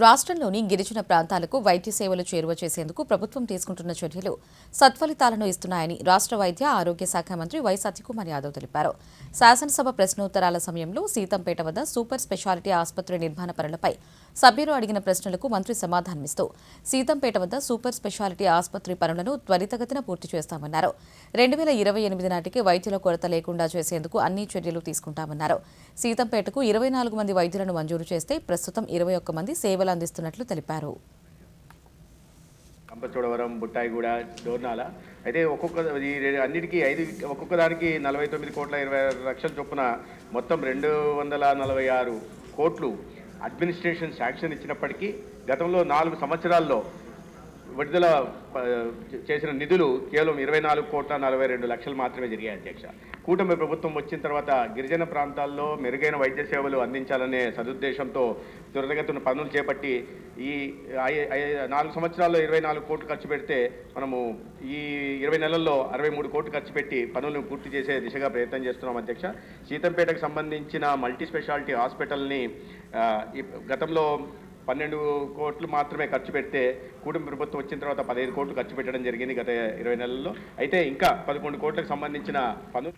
రాష్ట్రంలోని గిరిజన ప్రాంతాలకు వైద్య సేవలు చేరువ చేసేందుకు ప్రభుత్వం తీసుకుంటున్న చర్యలు సత్ఫలితాలను ఇస్తున్నాయని రాష్ట్ర వైద్య ఆరోగ్య శాఖ మంత్రి వై సత్యకుమార్ యాదవ్ తెలిపారు. శాసనసభ ప్రశ్నోత్తరాల సమయంలో సీతంపేట వద్ద సూపర్ స్పెషాలిటీ ఆసుపత్రి నిర్మాణ పనులపై సభ్యులు అడిగిన ప్రశ్నలకు మంత్రి సమాధానమిస్తూ సీతంపేట వద్ద సూపర్ స్పెషాలిటీ ఆసుపత్రి పనులను త్వరితగతిన పూర్తి చేస్తామన్నారు. 2028 నాటికి వైద్యుల కొరత లేకుండా చేసేందుకు అన్ని చర్యలు తీసుకుంటామన్నారు. సీతంపేటకు 24 మంది వైద్యులను మంజూరు చేస్తే ప్రస్తుతం 21 మంది సేవలు అందిస్తున్నట్లు తెలిపారు. అంబచోడవరం, బుట్టాయిగూడ, డోర్నాల అయితే అన్నిటికీ ఒక్కొక్క దానికి 49,20,20,00,000 చొప్పున మొత్తం 246 కోట్లు అడ్మినిస్ట్రేషన్ శాంక్షన్ ఇచ్చినప్పటికీ గతంలో 4 సంవత్సరాల్లో విడుదల చేసిన నిధులు కేవలం 24,42,00,000 మాత్రమే జరిగాయి. అధ్యక్ష, కూటమి ప్రభుత్వం వచ్చిన తర్వాత గిరిజన ప్రాంతాల్లో మెరుగైన వైద్య సేవలు అందించాలనే సదుద్దేశంతో త్వరితగతిన పనులు చేపట్టి ఈ 4 సంవత్సరాల్లో 24 కోట్లు ఖర్చు పెడితే మనము ఈ 20 నెలల్లో 63 కోట్లు ఖర్చు పెట్టి పనులను పూర్తి చేసే దిశగా ప్రయత్నం చేస్తున్నాం. అధ్యక్ష, సీతంపేటకు సంబంధించిన మల్టీ స్పెషాలిటీ హాస్పిటల్ని గతంలో 12 కోట్లు మాత్రమే ఖర్చు పెడితే కూటమి ప్రభుత్వం వచ్చిన తర్వాత 15 కోట్లు ఖర్చు పెట్టడం జరిగింది గత 20 నెలల్లో. అయితే ఇంకా 11 కోట్లకు సంబంధించిన పనులు